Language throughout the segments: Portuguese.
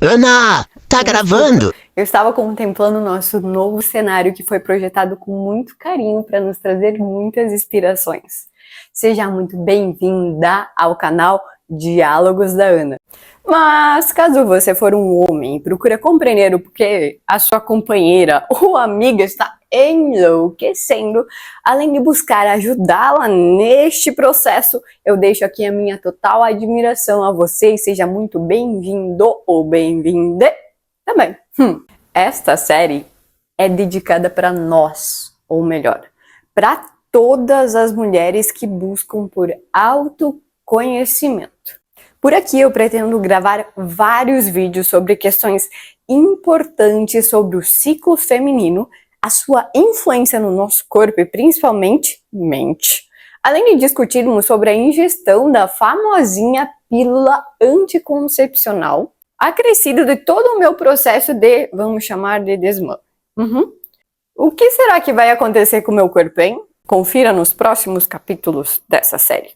Ana, tá gravando? Eu estava contemplando o nosso novo cenário que foi projetado com muito carinho para nos trazer muitas inspirações. Seja muito bem-vinda ao canal Diálogos da Ana. Mas caso você for um homem e procura compreender o porquê a sua companheira ou amiga está enlouquecendo, além de buscar ajudá-la neste processo, eu deixo aqui a minha total admiração a você e seja muito bem-vindo ou bem-vinde também. Esta série é dedicada para nós, ou melhor, para todas as mulheres que buscam por autoconhecimento. Por aqui eu pretendo gravar vários vídeos sobre questões importantes sobre o ciclo feminino, a sua influência no nosso corpo e principalmente mente. Além de discutirmos sobre a ingestão da famosinha pílula anticoncepcional, acrescido de todo o meu processo de, vamos chamar de desmame. O que será que vai acontecer com o meu corpo, hein? Confira nos próximos capítulos dessa série.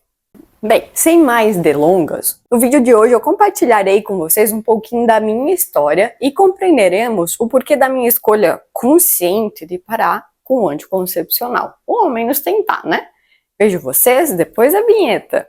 Bem, sem mais delongas, no vídeo de hoje eu compartilharei com vocês um pouquinho da minha história e compreenderemos o porquê da minha escolha consciente de parar com o anticoncepcional. Ou ao menos tentar, né? Vejo vocês depois da vinheta.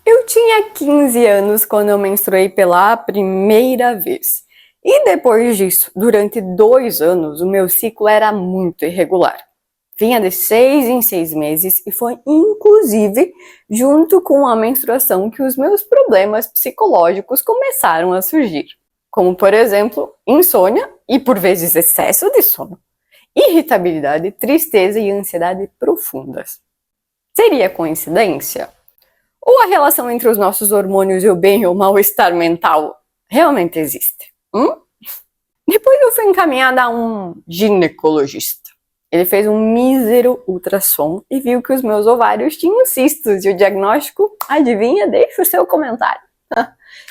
Eu tinha 15 anos quando eu menstruei pela primeira vez. E depois disso, durante 2 anos, o meu ciclo era muito irregular. Vinha de 6 em 6 meses e foi inclusive junto com a menstruação que os meus problemas psicológicos começaram a surgir. Como, por exemplo, insônia e, por vezes, excesso de sono, irritabilidade, tristeza e ansiedade profundas. Seria coincidência? Ou a relação entre os nossos hormônios e o bem ou mal-estar mental realmente existe? Depois eu fui encaminhada a um ginecologista. Ele fez um mísero ultrassom e viu que os meus ovários tinham cistos e o diagnóstico, adivinha? Deixa o seu comentário.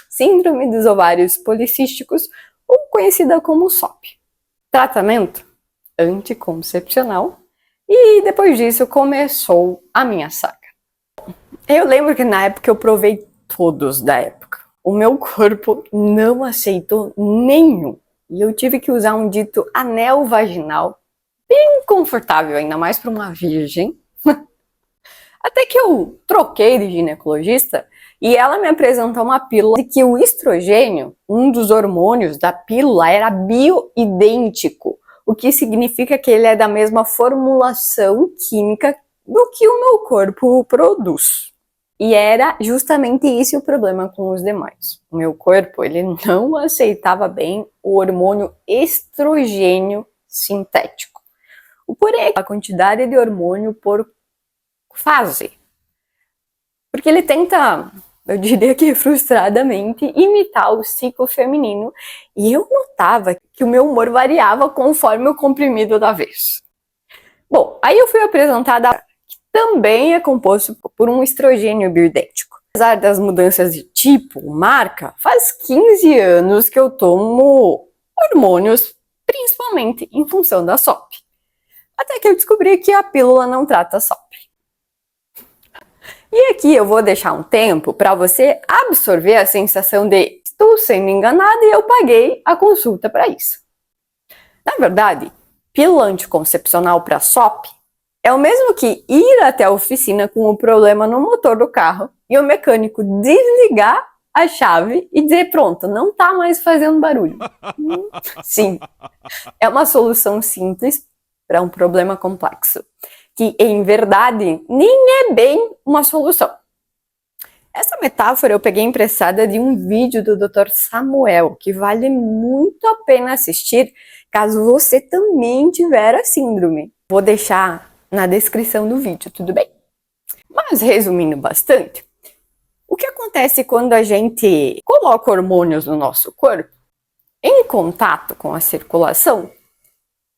Síndrome dos ovários policísticos, ou conhecida como SOP. Tratamento anticoncepcional. E depois disso começou a minha saga. Eu lembro que na época eu provei todos da época. O meu corpo não aceitou nenhum. E eu tive que usar um dito anel vaginal, bem confortável, ainda mais para uma virgem. Até que eu troquei de ginecologista e ela me apresentou uma pílula de que o estrogênio, um dos hormônios da pílula, era bioidêntico, o que significa que ele é da mesma formulação química do que o meu corpo produz. E era justamente esse o problema com os demais. O meu corpo, ele não aceitava bem o hormônio estrogênio sintético. O porém é a quantidade de hormônio por fase. Porque ele tenta, eu diria que frustradamente, imitar o ciclo feminino. E eu notava que o meu humor variava conforme o comprimido da vez. Bom, aí eu fui apresentada também é composto por um estrogênio bioidêntico. Apesar das mudanças de tipo, marca, faz 15 anos que eu tomo hormônios, principalmente em função da SOP. Até que eu descobri que a pílula não trata SOP. E aqui eu vou deixar um tempo para você absorver a sensação de estou sendo enganada e eu paguei a consulta para isso. Na verdade, pílula anticoncepcional para SOP é o mesmo que ir até a oficina com o problema no motor do carro e o mecânico desligar a chave e dizer, pronto, não está mais fazendo barulho. Sim, é uma solução simples para um problema complexo, que em verdade nem é bem uma solução. Essa metáfora eu peguei emprestada de um vídeo do Dr. Samuel, que vale muito a pena assistir caso você também tiver a síndrome. Vou deixar na descrição do vídeo, tudo bem? Mas resumindo bastante, o que acontece quando a gente coloca hormônios no nosso corpo em contato com a circulação?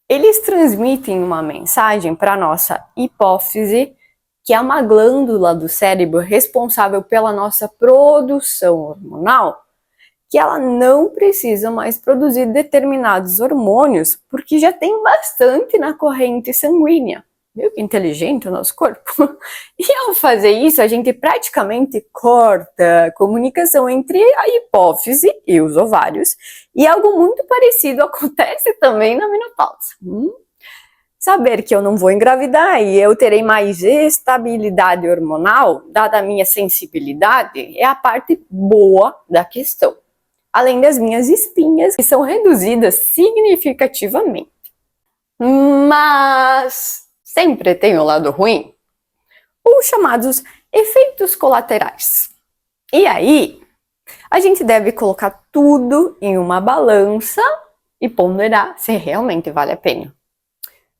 Eles transmitem uma mensagem para a nossa hipófise, que é uma glândula do cérebro responsável pela nossa produção hormonal, que ela não precisa mais produzir determinados hormônios, porque já tem bastante na corrente sanguínea. Viu que inteligente o nosso corpo? E ao fazer isso, a gente praticamente corta a comunicação entre a hipófise e os ovários, e algo muito parecido acontece também na menopausa. Saber que eu não vou engravidar e eu terei mais estabilidade hormonal, dada a minha sensibilidade, é a parte boa da questão. Além das minhas espinhas, que são reduzidas significativamente. Mas sempre tem o lado ruim, os chamados efeitos colaterais. E aí, a gente deve colocar tudo em uma balança e ponderar se realmente vale a pena.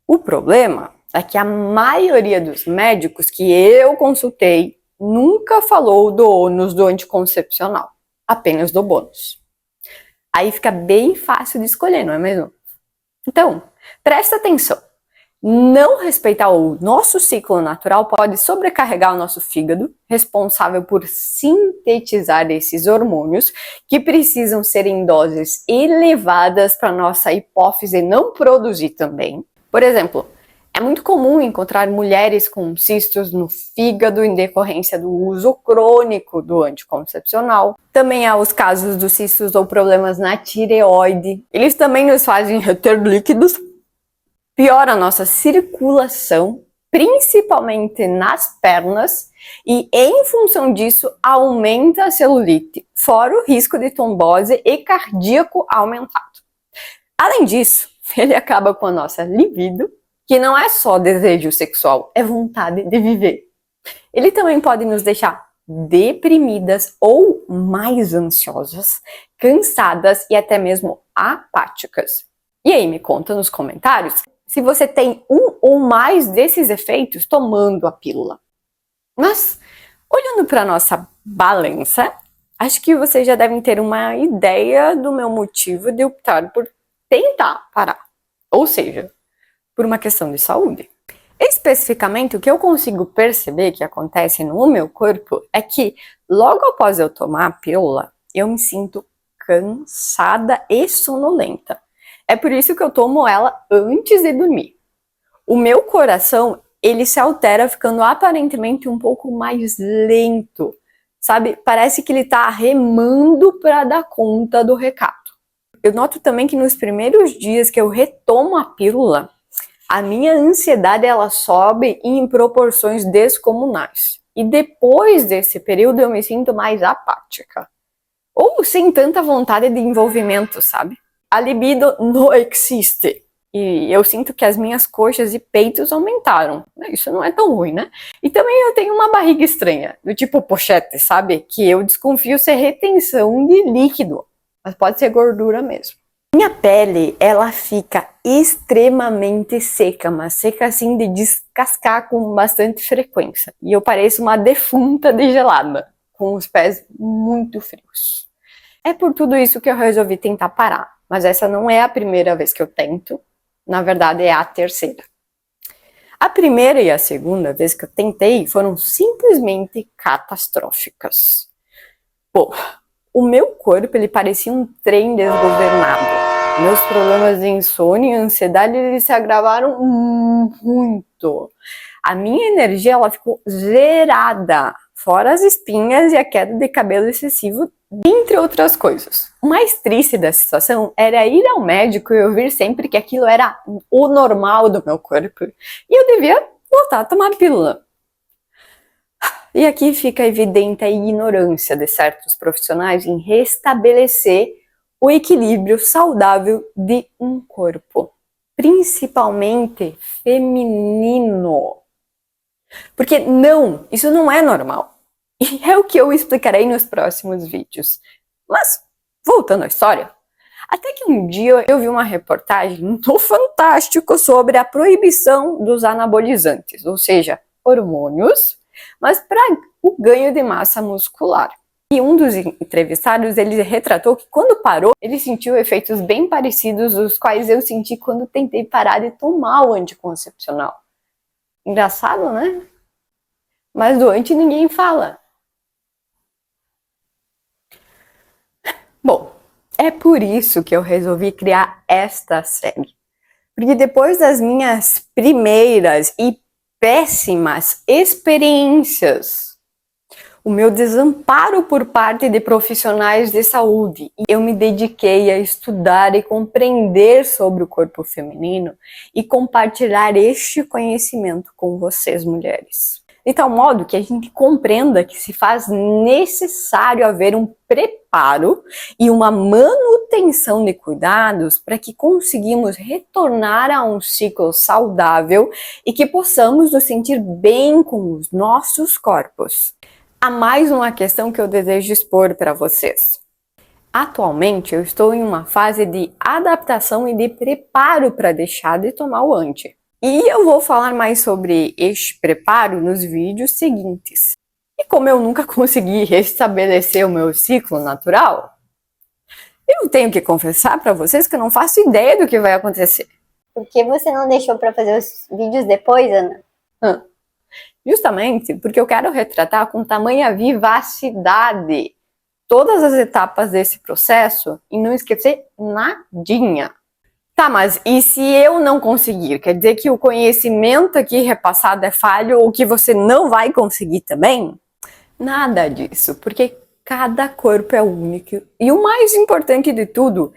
O problema é que a maioria dos médicos que eu consultei nunca falou do ônus do anticoncepcional, apenas do bônus. Aí fica bem fácil de escolher, não é mesmo? Então, presta atenção. Não respeitar o nosso ciclo natural pode sobrecarregar o nosso fígado, responsável por sintetizar esses hormônios que precisam ser em doses elevadas para nossa hipófise não produzir também. Por exemplo, é muito comum encontrar mulheres com cistos no fígado em decorrência do uso crônico do anticoncepcional. Também há os casos dos cistos ou problemas na tireoide. Eles também nos fazem reter líquidos, piora a nossa circulação, principalmente nas pernas, e em função disso aumenta a celulite, fora o risco de trombose e cardíaco aumentado. Além disso, ele acaba com a nossa libido, que não é só desejo sexual, é vontade de viver. Ele também pode nos deixar deprimidas ou mais ansiosas, cansadas e até mesmo apáticas. E aí, me conta nos comentários se você tem um ou mais desses efeitos tomando a pílula. Mas, olhando para a nossa balança, acho que vocês já devem ter uma ideia do meu motivo de optar por tentar parar. Ou seja, por uma questão de saúde. Especificamente, o que eu consigo perceber que acontece no meu corpo é que, logo após eu tomar a pílula, eu me sinto cansada e sonolenta. É por isso que eu tomo ela antes de dormir. O meu coração, ele se altera ficando aparentemente um pouco mais lento, sabe? Parece que ele está remando para dar conta do recado. Eu noto também que nos primeiros dias que eu retomo a pílula, a minha ansiedade ela sobe em proporções descomunais. E depois desse período eu me sinto mais apática. Ou sem tanta vontade de envolvimento, sabe? A libido não existe. E eu sinto que as minhas coxas e peitos aumentaram. Isso não é tão ruim, né? E também eu tenho uma barriga estranha, do tipo pochete, sabe? Que eu desconfio ser retenção de líquido. Mas pode ser gordura mesmo. Minha pele, ela fica extremamente seca, mas seca assim de descascar com bastante frequência. E eu pareço uma defunta de gelada, com os pés muito frios. É por tudo isso que eu resolvi tentar parar, mas essa não é a primeira vez que eu tento, na verdade é a terceira. A primeira e a segunda vez que eu tentei foram simplesmente catastróficas. Bom, o meu corpo ele parecia um trem desgovernado. Meus problemas de insônia e ansiedade eles se agravaram muito. A minha energia ela ficou zerada, fora as espinhas e a queda de cabelo excessivo, entre outras coisas. O mais triste da situação era ir ao médico e ouvir sempre que aquilo era o normal do meu corpo. E eu devia voltar a tomar pílula. E aqui fica evidente a ignorância de certos profissionais em restabelecer o equilíbrio saudável de um corpo, principalmente feminino. Porque não, isso não é normal. E é o que eu explicarei nos próximos vídeos. Mas, voltando à história, Até que um dia eu vi uma reportagem no Fantástico sobre a proibição dos anabolizantes, ou seja, hormônios, mas para o ganho de massa muscular. E um dos entrevistados, ele retratou que quando parou, ele sentiu efeitos bem parecidos os quais eu senti quando tentei parar de tomar o anticoncepcional. Engraçado, né? Mas do anti ninguém fala. Bom, é por isso que eu resolvi criar esta série. Porque depois das minhas primeiras e péssimas experiências, o meu desamparo por parte de profissionais de saúde, eu me dediquei a estudar e compreender sobre o corpo feminino e compartilhar este conhecimento com vocês, mulheres. De tal modo que a gente compreenda que se faz necessário haver um preparo e uma manutenção de cuidados para que conseguimos retornar a um ciclo saudável e que possamos nos sentir bem com os nossos corpos. Há mais uma questão que eu desejo expor para vocês. Atualmente eu estou em uma fase de adaptação e de preparo para deixar de tomar o anti. E eu vou falar mais sobre este preparo nos vídeos seguintes. E como eu nunca consegui restabelecer o meu ciclo natural, eu tenho que confessar para vocês que eu não faço ideia do que vai acontecer. Por que você não deixou para fazer os vídeos depois, Ana? Justamente porque eu quero retratar com tamanha vivacidade todas as etapas desse processo e não esquecer nadinha. Tá, mas e se eu não conseguir? Quer dizer que o conhecimento aqui repassado é falho ou que você não vai conseguir também? Nada disso, porque cada corpo é único. E o mais importante de tudo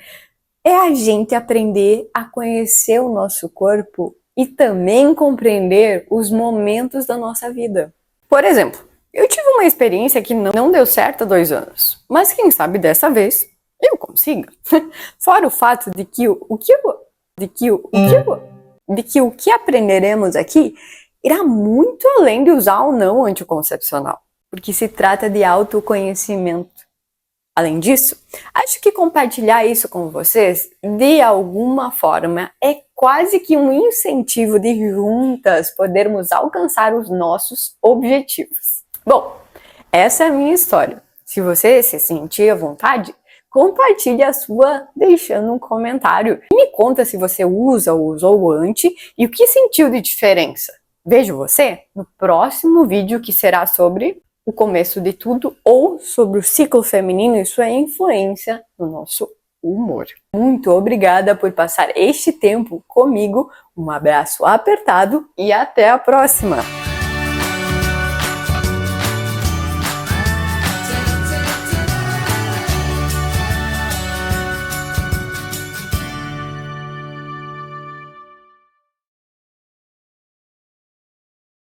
é a gente aprender a conhecer o nosso corpo e também compreender os momentos da nossa vida. Por exemplo, eu tive uma experiência que não deu certo há 2 anos, mas quem sabe dessa vez eu consiga. Fora o fato de que o que aprenderemos aqui irá muito além de usar ou não o anticoncepcional, porque se trata de autoconhecimento. Além disso, acho que compartilhar isso com vocês, de alguma forma, é quase que um incentivo de juntas podermos alcançar os nossos objetivos. Bom, essa é a minha história. Se você se sentir à vontade, compartilhe a sua deixando um comentário. E me conta se você usa ou usou o anti e o que sentiu de diferença. Vejo você no próximo vídeo que será sobre o começo de tudo ou sobre o ciclo feminino e sua influência no nosso humor. Muito obrigada por passar este tempo comigo. Um abraço apertado e até a próxima!